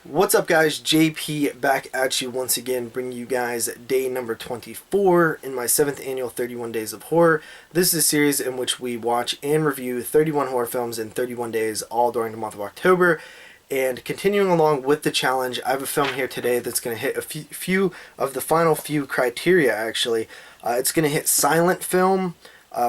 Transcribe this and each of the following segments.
What's up, guys? JP back at you once again, bringing you guys day number 24 in my 7th annual 31 Days of Horror. This is a series in which we watch and review 31 horror films in 31 days, all during the month of October. And continuing along with the challenge, I have a film here today that's going to hit a few of the final few criteria, actually. It's going to hit silent film,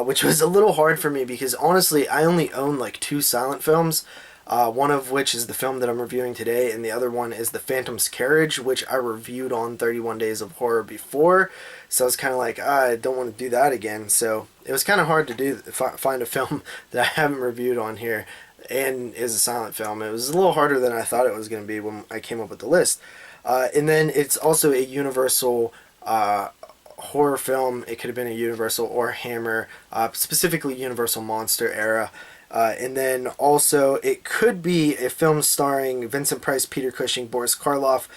which was a little hard for me because, honestly, I only own like 2 silent films. One of which is the film that I'm reviewing today, and the other one is The Phantom's Carriage, which I reviewed on 31 Days of Horror before. So I was kind of like, I don't want to do that again. So it was kind of hard to find a film that I haven't reviewed on here and is a silent film. It was a little harder than I thought it was going to be when I came up with the list. And then it's also a Universal horror film. It could have been a Universal or Hammer, specifically Universal Monster era. And then also it could be a film starring Vincent Price, Peter Cushing, Boris Karloff,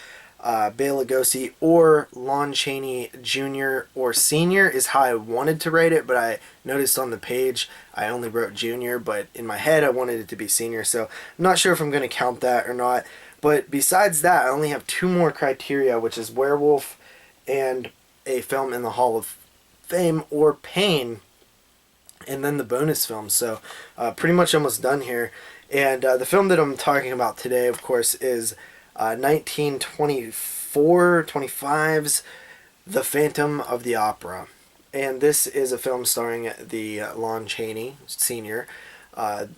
Bela Lugosi, or Lon Chaney Jr. or Sr. is how I wanted to write it, but I noticed on the page I only wrote Jr., but in my head I wanted it to be Sr., so I'm not sure if I'm going to count that or not. But besides that, I only have 2 more criteria, which is werewolf and a film in the Hall of Fame or Pain, and then the bonus film. So pretty much almost done here. And the film that I'm talking about today, of course, is 1925's The Phantom of the Opera. And this is a film starring the Lon Chaney Sr., the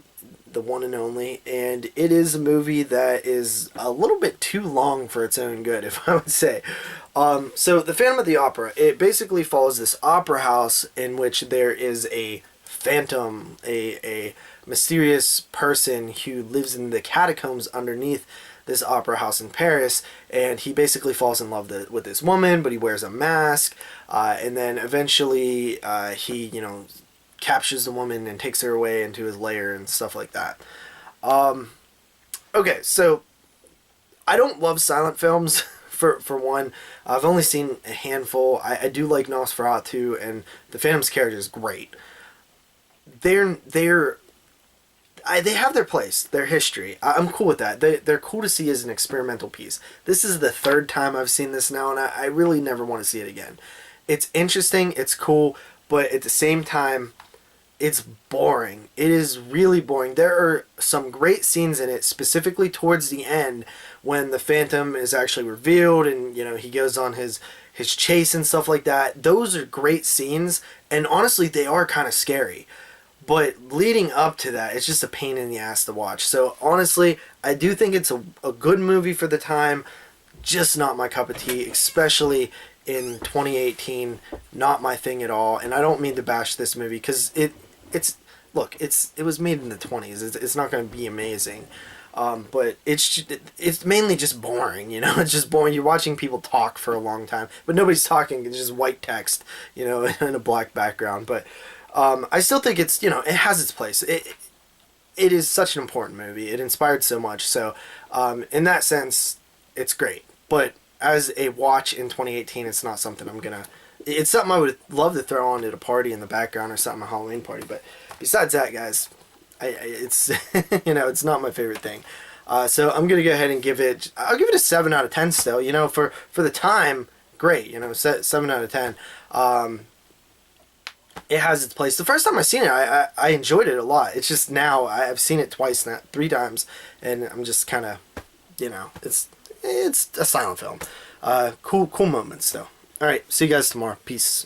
one and only, and it is a movie that is a little bit too long for its own good, if I would say. So The Phantom of the Opera, it basically follows this opera house in which there is a phantom, a mysterious person who lives in the catacombs underneath this opera house in Paris, and he basically falls in love with this woman, but he wears a mask, and then eventually he, captures the woman and takes her away into his lair and stuff like that. Okay, so I don't love silent films. For one, I've only seen a handful. I do like Nosferatu, and The Phantom's Carriage is great. They have their place, their history. I'm cool with that. They're cool to see as an experimental piece. This is the 3rd time I've seen this now, and I really never want to see it again. It's interesting, it's cool, but at the same time, it's boring. It is really boring. There are some great scenes in it, specifically towards the end when the Phantom is actually revealed and, he goes on his chase and stuff like that. Those are great scenes, and honestly, they are kind of scary. But leading up to that, it's just a pain in the ass to watch. So honestly, I do think it's a good movie for the time, just not my cup of tea, especially in 2018. Not my thing at all. And I don't mean to bash this movie because it was made in the 20s. It's not going to be amazing. But it's mainly just boring, It's just boring. You're watching people talk for a long time, but nobody's talking. It's just white text, in a black background. But I still think it's, it has its place. It is such an important movie. It inspired so much. So in that sense, it's great. But as a watch in 2018, it's not something it's something I would love to throw on at a party in the background or something, a Halloween party. But besides that, guys, it's, it's not my favorite thing. So I'm going to go ahead and I'll give it a 7 out of 10 still, for the time, great, 7 out of 10. It has its place. The first time I seen it, I enjoyed it a lot. It's just now I've seen it twice now, 3 times, and I'm just kind of, it's a silent film. Cool moments though. All right, see you guys tomorrow. Peace.